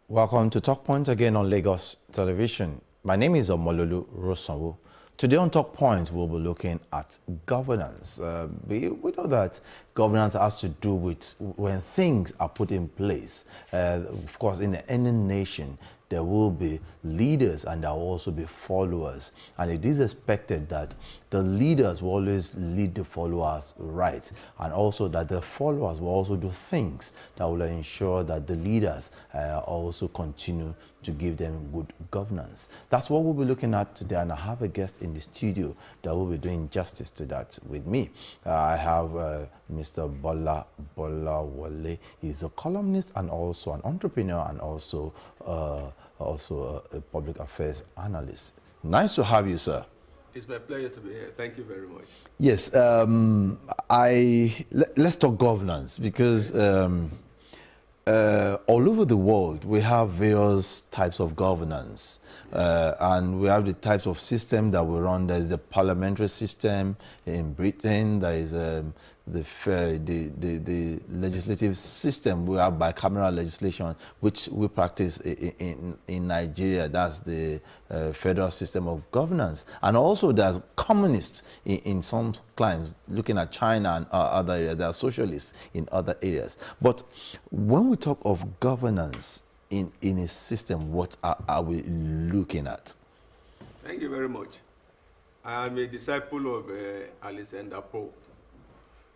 Welcome to Talk Point again on Lagos Television. My name is Omololu Rosanwo. Today on Talk Point, we'll be looking at governance. We know that governance has to do with when things are put in place. Of course, in any nation, there will be leaders and there will also be followers. And it is expected that the leaders will always lead the followers right. And also that the followers will also do things that will ensure that the leaders also continue to give them good governance. That's what we'll be looking at today. And I have a guest in the studio that will be doing justice to that with me. I have Mr. Bolawole. He's a columnist and also an entrepreneur and also a public affairs analyst. Nice to have you, sir. It's my pleasure to be here. Thank you very much. Yes, let's talk governance because all over the world we have various types of governance, and we have the types of system that we run. There is the parliamentary system in Britain. There is the legislative system. We have bicameral legislation, which we practice in Nigeria. That's the federal system of governance. And also there's communists in some climes, looking at China and other areas. There are socialists in other areas. But when we talk of governance in a system, what are we looking at? Thank you very much. I am a disciple of Alexander Pope.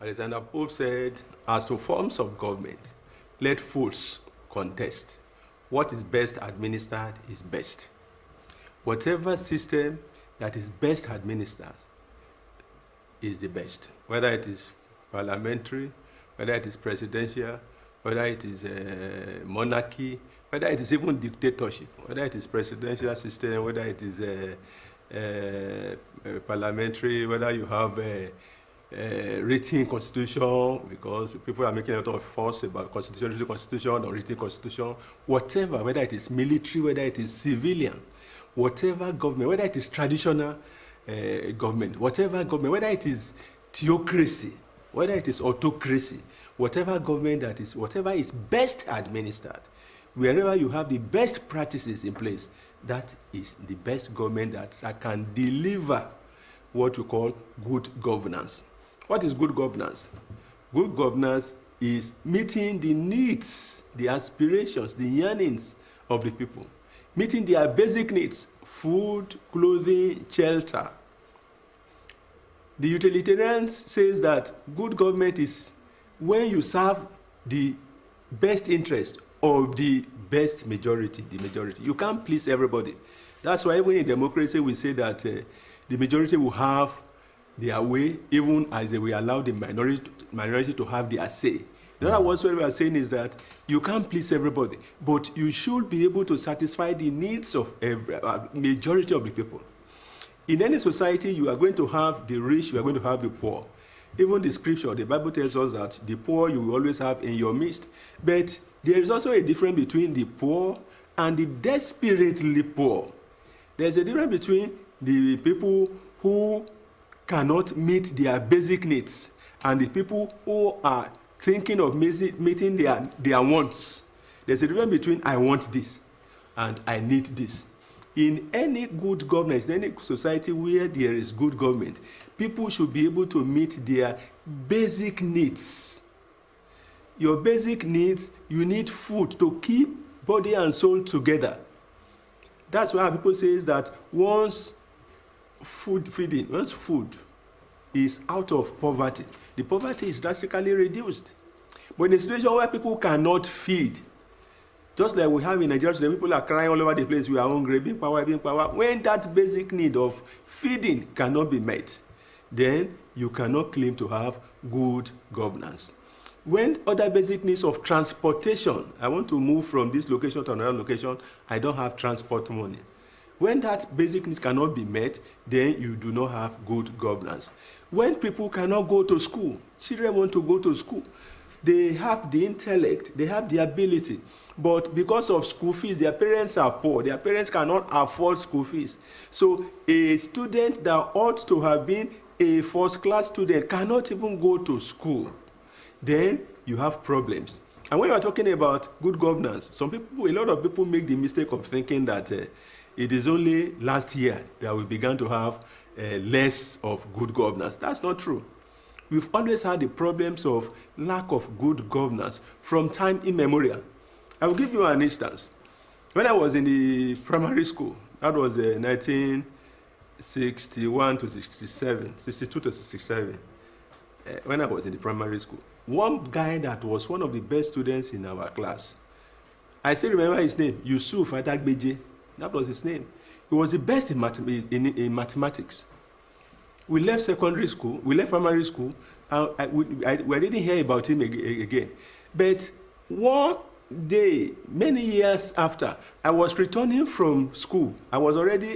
Alexander Pope said, as to forms of government, let fools contest. What is best administered is best. Whatever system that is best administered is the best. Whether it is parliamentary, whether it is presidential, whether it is monarchy, whether it is even dictatorship, whether it is presidential system, whether it is parliamentary, whether you have written constitution, because people are making a lot of fuss about constitution or written constitution, whatever, whether it is military, whether it is civilian, whatever government, whether it is traditional government, whatever government, whether it is theocracy, whether it is autocracy, whatever government that is, whatever is best administered, wherever you have the best practices in place, that is the best government that can deliver what we call good governance. What is good governance? Good governance is meeting the needs, the aspirations, the yearnings of the people, meeting their basic needs: food, clothing, shelter. The utilitarian says that good government is when you serve the best interest of the best majority, the majority. You can't please everybody. That's why even in democracy we say that the majority will have their way, even as they will allow the minority to have their say. In other words, what we are saying is that you can't please everybody, but you should be able to satisfy the needs of every majority of the people. In any society, you are going to have the rich, you are going to have the poor. Even the scripture, the Bible tells us that the poor you will always have in your midst. But there is also a difference between the poor and the desperately poor. There's a difference between the people who cannot meet their basic needs and the people who are thinking of meeting their wants. There's a difference between I want this and I need this. In any good governance, in any society where there is good government, people should be able to meet their basic needs. Your basic needs, you need food to keep body and soul together. That's why people say that once food is out of poverty, the poverty is drastically reduced. But in a situation where people cannot feed, just like we have in Nigeria today, people are crying all over the place, we are hungry, being power. When that basic need of feeding cannot be met, then you cannot claim to have good governance. When other basic needs of transportation, I want to move from this location to another location, I don't have transport money. When that basic needs cannot be met, then you do not have good governance. When people cannot go to school, children want to go to school, they have the intellect, they have the ability, but because of school fees, their parents are poor, their parents cannot afford school fees. So a student that ought to have been a first-class student cannot even go to school. Then you have problems. And when you are talking about good governance, a lot of people make the mistake of thinking that it is only last year that we began to have less of good governance. That's not true. We've always had the problems of lack of good governance from time immemorial. I will give you an instance. When I was in the primary school, that was 1961 to 67, 62 to 67, when I was in the primary school. One guy that was one of the best students in our class, I still remember his name, Yusuf Adagbeje. That was his name. He was the best in mathematics. We left primary school, and we didn't hear about him again. But one day, many years after, I was returning from school. I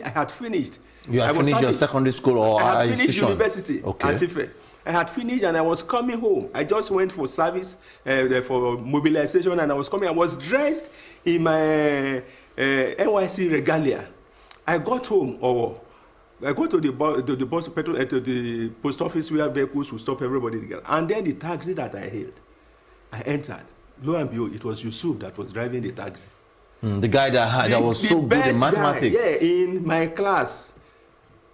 had finished. You had finished your secondary school or I had finished university at Ife. I had finished and I was coming home. I just went for service, for mobilization, and I was coming. I was dressed in my NYC regalia. I got home, or I go to the post office where vehicles will stop everybody together. And then the taxi that I hailed, I entered. Lo and behold, it was Yusuf that was driving the taxi. The guy that was so good in mathematics. Yeah, in my class.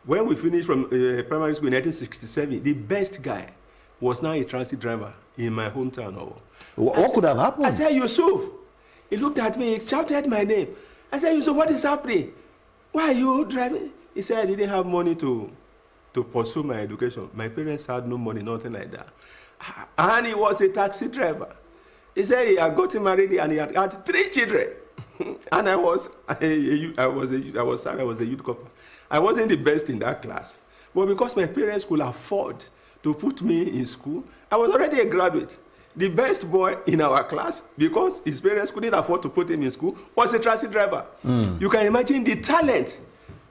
When we finished from primary school in 1967, the best guy was now a transit driver in my hometown. What could have happened? I said, Yusuf. He looked at me, he shouted my name. I said, Yusuf, what is happening? Why are you driving? He said, I didn't have money to pursue my education. My parents had no money, nothing like that. And he was a taxi driver. He said he had gotten married and he had 3 children. And I was a youth corps. I wasn't the best in that class. But because my parents could afford to put me in school, I was already a graduate. The best boy in our class, because his parents couldn't afford to put him in school, was a transit driver. You can imagine the talent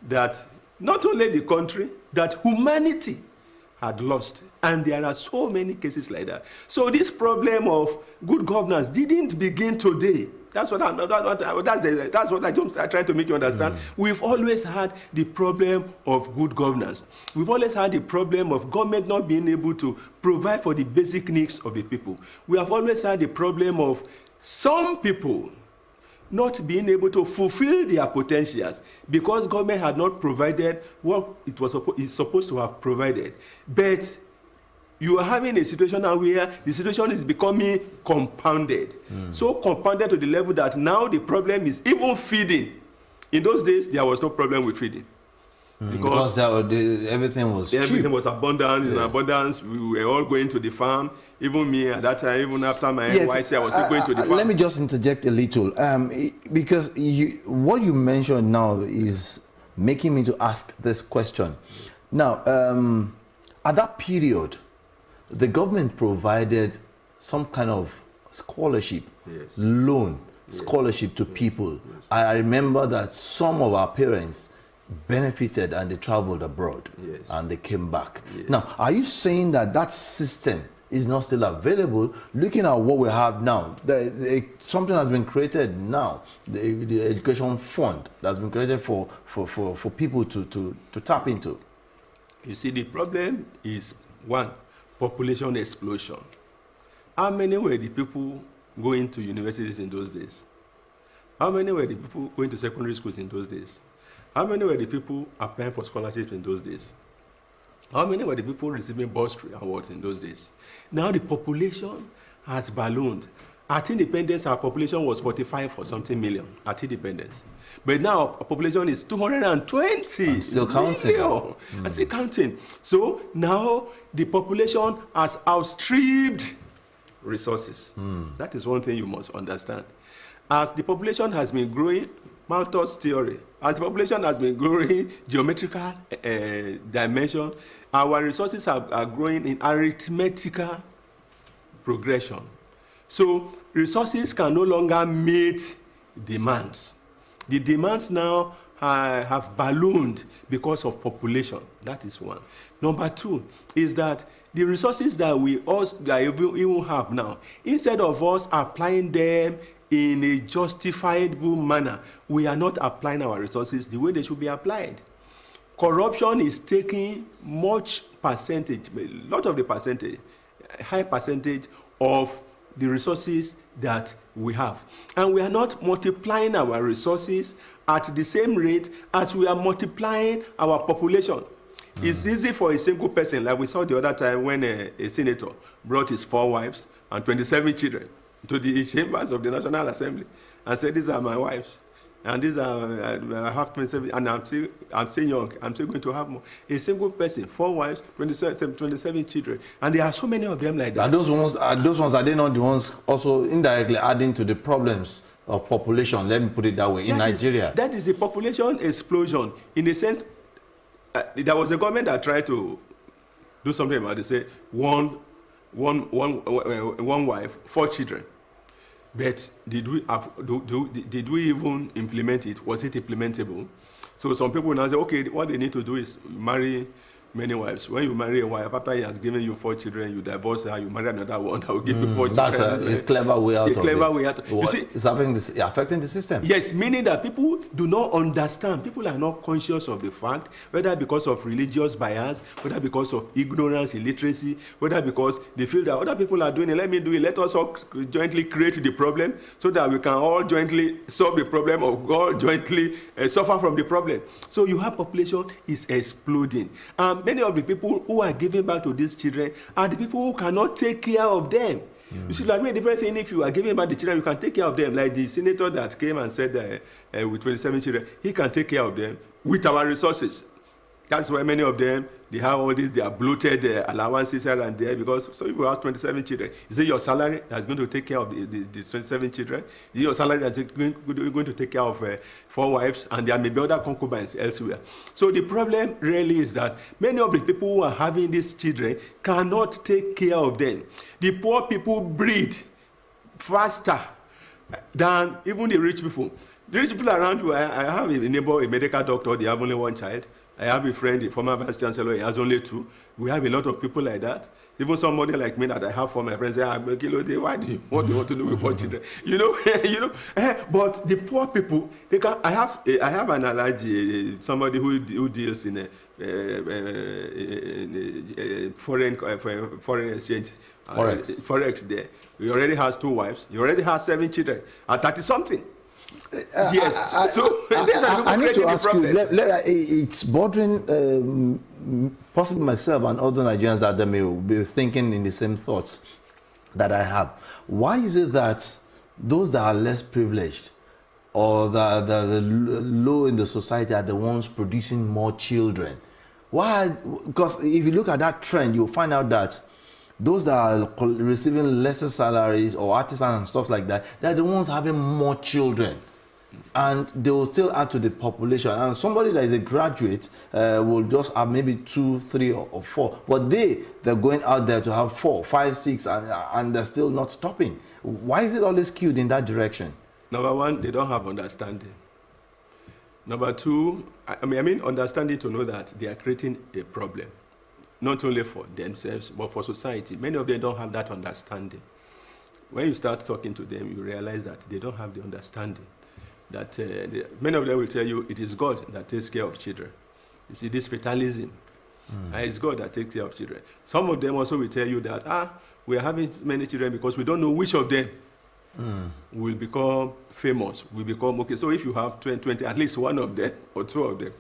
that not only the country, that humanity had lost. And there are so many cases like that. So this problem of good governance didn't begin today. That's what I'm trying to make you understand. We've always had the problem of good governance. We've always had the problem of government not being able to provide for the basic needs of the people. We have always had the problem of some people not being able to fulfill their potentials because government had not provided what it's supposed to have provided. But you are having a situation now where the situation is becoming compounded. So compounded to the level that now the problem is even feeding. In those days, there was no problem with feeding. Because everything was cheap. Everything was abundant. In abundance. We were all going to the farm. Even me at that time, even after my NYC, I was still going to the farm. Let me just interject a little. Because what you mentioned now is making me to ask this question. Now, at that period, the government provided some kind of scholarship, loan, scholarship to people. I remember that some of our parents benefited and they traveled abroad and they came back. Now, are you saying that that system is not still available? Looking at what we have now, something has been created now, the education fund that's been created for people to tap into. You see, the problem is, one, population explosion. How many were the people going to universities in those days? How many were the people going to secondary schools in those days? How many were the people applying for scholarships in those days? How many were the people receiving bursary awards in those days? Now the population has ballooned. At independence, our population was 45 or something million at independence. But now our population is 220 and still counting. And still counting. So now the population has outstripped resources. That is one thing you must understand. As the population has been growing, Malthus theory, as the population has been growing geometrical dimension, our resources are growing in arithmetical progression. So resources can no longer meet demands. The demands now have ballooned because of population. That is one. Number two is that the resources that we even have now, instead of us applying them in a justifiable manner, we are not applying our resources the way they should be applied. Corruption is taking much percentage, a lot of the percentage, high percentage of the resources that we have. And we are not multiplying our resources at the same rate as we are multiplying our population. It's easy for a single person, like we saw the other time when a senator brought his 4 wives and 27 children to the chambers of the National Assembly and said, these are my wives. And these are, I have 27, and I'm still young, I'm still going to have more. A single person, 4 wives, 27 children. And there are so many of them like that. Are those ones, are they not the ones also indirectly adding to the problems of population, let me put it that way, in Nigeria? That is a population explosion. In a sense, there was a government that tried to do something about it. They say one wife, 4 children. But did we even implement it? Was it implementable? So some people now say, okay, what they need to do is marry many wives. When you marry a wife, after he has given you 4 children, you divorce her, you marry another one that will give you 4 That's children. That's a clever way out of it. Way out. You see, it's affecting the system. Yes, meaning that people do not understand. People are not conscious of the fact, whether because of religious bias, whether because of ignorance, illiteracy, whether because they feel that other people are doing it, let me do it. Let us all jointly create the problem so that we can all jointly solve the problem or all jointly suffer from the problem. So you have population is exploding. Many of the people who are giving back to these children are the people who cannot take care of them. You see, like a different thing, if you are giving back the children, you can take care of them. Like the senator that came and said with 27 children, he can take care of them with our resources. That's why many of them, they have all these, they are bloated allowances here and there, because so if you have 27 children, is it your salary that's going to take care of the 27 children? Is it your salary that's going to take care of 4 wives? And there may be other concubines elsewhere. So the problem really is that many of the people who are having these children cannot take care of them. The poor people breed faster than even the rich people. The rich people around you, I have a neighbor, a medical doctor, they have only 1 child. I have a friend, the former vice chancellor, he has only 2. We have a lot of people like that. Even somebody like me that I have for my friends say, why do you want to do with 4 children? But the poor people, they can. I have an allergy, somebody who deals in foreign exchange. Forex there. He already has 2 wives. He already has 7 children at 30-something. Yes. I need to ask you, it's bothering possibly myself and other Nigerians that they may be thinking in the same thoughts that I have. Why is it that those that are less privileged or the low in the society are the ones producing more children? Why? Because if you look at that trend, you'll find out that those that are receiving lesser salaries or artisans and stuff like that, they're the ones having more children. And they will still add to the population. And somebody that is a graduate will just have maybe 2, 3, or 4. But they're going out there to have 4, 5, 6, and they're still not stopping. Why is it always skewed in that direction? Number 1, they don't have understanding. Number 2, I mean understanding to know that they are creating a problem. Not only for themselves, but for society. Many of them don't have that understanding. When you start talking to them, you realize that they don't have the understanding. That many of them will tell you it is God that takes care of children. You see, this fatalism. It's God that takes care of children. Some of them also will tell you that, we are having many children because we don't know which of them will become famous, will become okay. So if you have 20, at least one of them or 2 of them.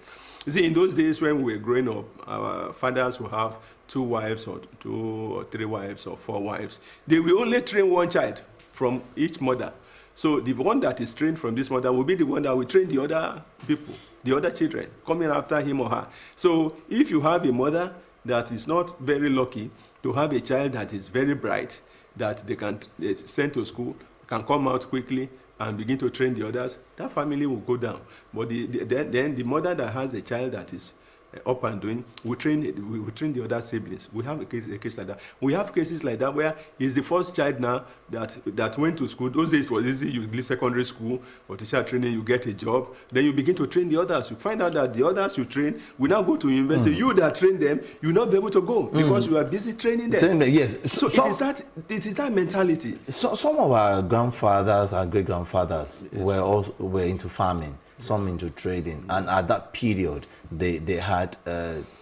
You see, in those days when we were growing up, our fathers will have 2 wives or 2 or 3 wives or 4 wives. They will only train 1 child from each mother. So the one that is trained from this mother will be the one that will train the other people, the other children, coming after him or her. So if you have a mother that is not very lucky to have a child that is very bright, that they can send to school, can come out quickly and begin to train the others, that family will go down. But then the mother that has a child that is up and doing, we train the other siblings. We have a case like that. We have cases like that where he's the first child now that went to school. Those days it was easy. You leave secondary school or teacher training, you get a job. Then you begin to train the others. You find out that the others you train will now go to university. You that train them, you'll not be able to go because you are busy training them. Yes. So it is that mentality. So some of our grandfathers, our great-grandfathers were into farming. some into trading. And at that period, they had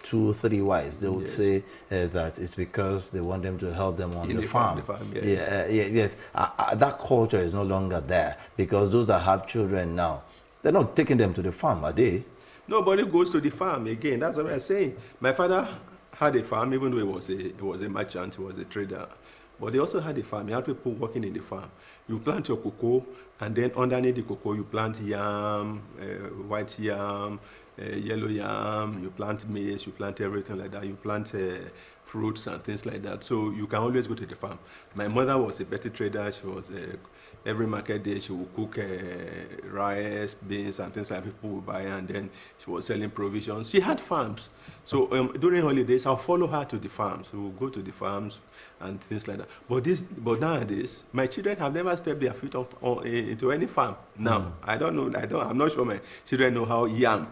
2 or 3 wives. They would say that it's because they want them to help them on the farm. Yes. That culture is no longer there, because those that have children now, they're not taking them to the farm, are they? Nobody goes to the farm again. That's what I'm saying. My father had a farm, even though he was a merchant, he was a trader. But he also had a farm. He had people working in the farm. You plant your cocoa, and then underneath the cocoa, you plant yam, white yam, yellow yam, you plant maize, you plant everything like that. You plant fruits and things like that. So you can always go to the farm. My mother was a petty trader. She was every market day she would cook rice, beans, and things like that people would buy, and then she was selling provisions. She had farms. So during holidays, I'll follow her to the farms. We'll go to the farms and things like that. But nowadays, my children have never stepped their feet into any farm. Now, I don't know. I'm not sure my children know how yam.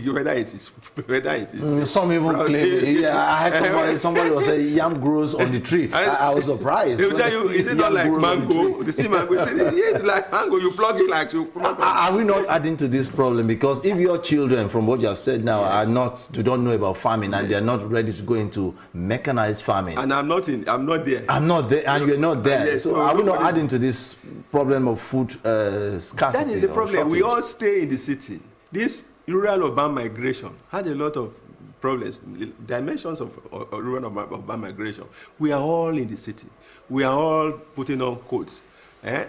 whether it is. Some even claim. I had somebody was saying yam grows on the tree. I was surprised. They'll tell you, is it not like mango? The sea mango. Yes, it's like mango. You plug it like you. Are we not adding to this problem? Because if your children, from what you have said now, they don't know about farming, and they're not ready to go into mechanized farming. And I'm not there. I'm not there, and you're not there. Yes, so are we not adding to this problem of food scarcity? That is the problem. We all stay in the city. This rural urban migration had a lot of problems, dimensions of rural urban migration. We are all in the city. We are all putting on coats.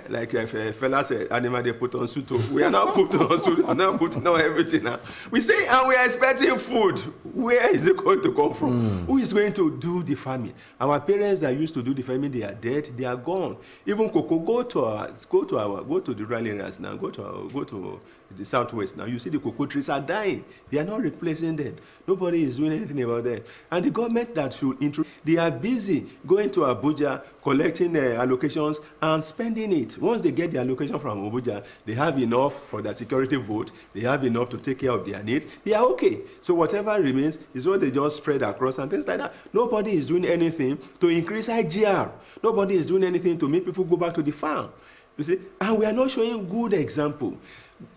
Like if a fella said, animal they put on suit. We are now putting on suit. We are now putting on everything now. We say, and we are expecting food. Where is it going to come from? Who is going to do the farming? Our parents that used to do the farming, they are dead. They are gone. Even cocoa, go to the rural areas now. Go to the southwest now. You see the cocoa trees are dying. They are not replacing them. Nobody is doing anything about them. And the government that should introduce, they are busy going to Abuja, collecting allocations and spending it. Once they get the allocation from Abuja, they have enough for their security vote. They have enough to take care of their needs. They are okay. So whatever remains is what they just spread across and things like that. Nobody is doing anything to increase IGR. Nobody is doing anything to make people go back to the farm. You see, and we are not showing good example.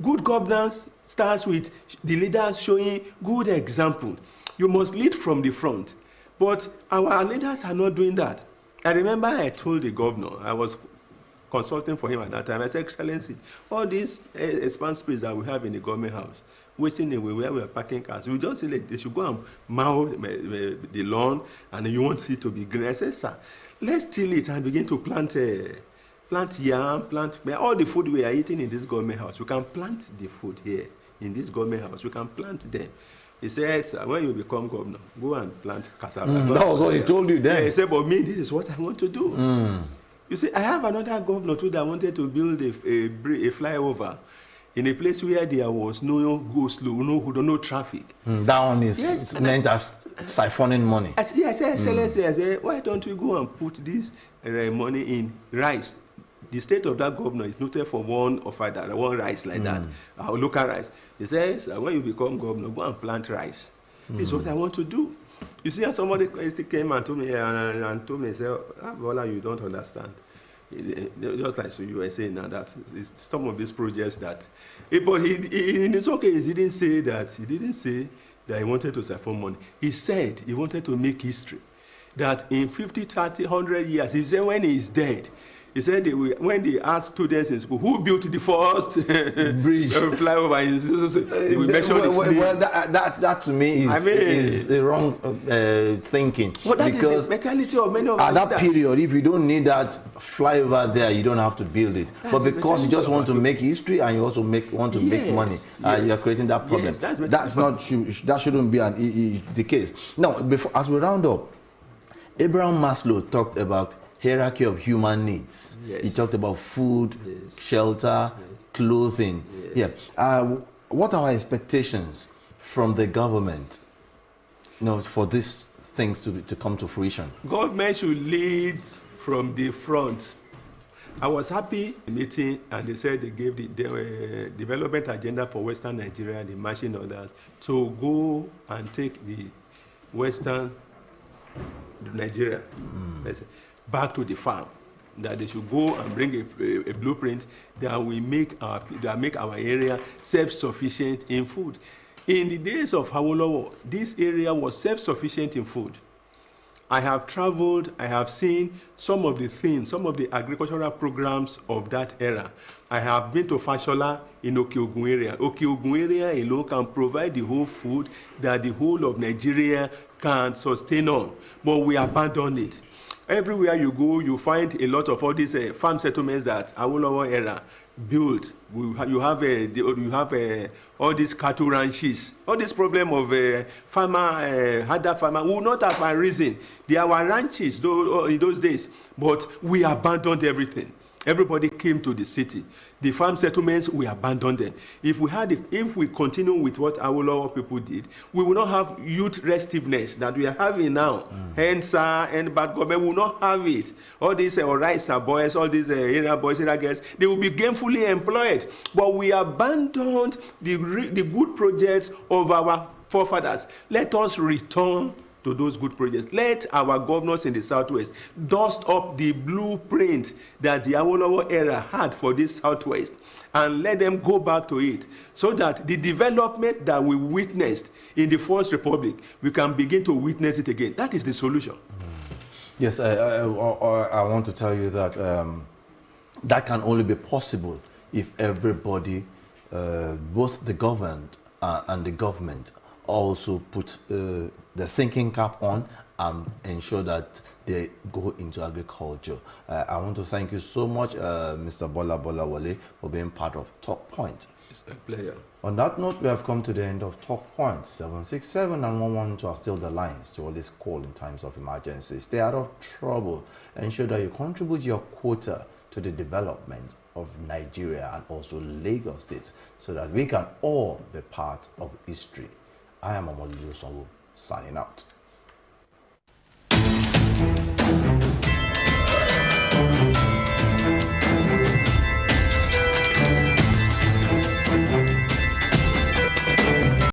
Good governance starts with the leaders showing good example. You must lead from the front. But our leaders are not doing that. I remember I told the governor, I was consulting for him at that time, I said, Excellency, all these expand space that we have in the government house, wasting away where we are parking cars, we just say like, they should go and mow the lawn, and you want it to be green. I said, sir, let's till it and begin to plant yam, plant all the food we are eating in this government house. We can plant the food here in this government house. We can plant them. He said, sir, when you become governor, go and plant cassava. That was what he told you then. Yeah, he said, but me, this is what I want to do. You see, I have another governor too that wanted to build a flyover in a place where there was no go-slow, no traffic. That one is meant as siphoning money. I said, Excellency, I said, why don't we go and put this money in rice? The state of that governor is noted for one rice like that, our local rice. He says, when you become governor, go and plant rice. This is what I want to do. You see, somebody came and told me, say, Bola, you don't understand. Just like so you were saying now, that it's some of these projects that, but in his own case, he didn't say that he wanted to siphon money. He said he wanted to make history. That in 50, 30, 100 years, he said when he is dead, he said when they asked students in school who built the first bridge flyover, they will mention his name. Well, that to me is a wrong thinking. Well, that because is the mentality of many of us. At that period, if you don't need that flyover there, you don't have to build it. But because you just want to make history and you also want to make money, you are creating that problem. Yes, that shouldn't be the case. Now, as we round up, Abraham Maslow talked about hierarchy of human needs. Yes. He talked about food, shelter, clothing. What are our expectations from the government, for these things to come to fruition? Government should lead from the front. I was happy in the meeting, and they said they gave the development agenda for Western Nigeria, the marching orders, to go and take the Western Nigeria back to the farm. that they should go and bring a blueprint that will make our area self-sufficient in food. In the days of Awolowo, this area was self-sufficient in food. I have traveled, I have seen some of the agricultural programs of that era. I have been to Fashola in Okeogun area. Okeogun area alone can provide the whole food that the whole of Nigeria can sustain on, but we abandoned it. Everywhere you go, you find a lot of all these farm settlements that Awolowo era built. You have all these cattle ranches. All this problem of harder farmer will not have arisen. There were ranches in those days, but we abandoned everything. Everybody came to the city. The farm settlements, we abandoned them. If we continue with what Awolowo people did, we will not have youth restiveness that we are having now. Hence, and bad government will not have it. All these Oraisa boys, all these area boys, area girls, they will be gainfully employed. But we abandoned the good projects of our forefathers. Let us return to those good projects. Let our governors in the Southwest dust up the blueprint that the Awolowo era had for this Southwest and let them go back to it so that the development that we witnessed in the First Republic, we can begin to witness it again. That is the solution. Yes, I want to tell you that that can only be possible if everybody, both the government and the government, also put the thinking cap on and ensure that they go into agriculture. I want to thank you so much, Mr. Bolawole, for being part of Talk Point. It's a pleasure. On that note, we have come to the end of Talk Point. 767 and 112 are still the lines to always call in times of emergency. Stay out of trouble. Ensure that you contribute your quota to the development of Nigeria and also Lagos State so that we can all be part of history. I am Omololu Sonwo, signing out.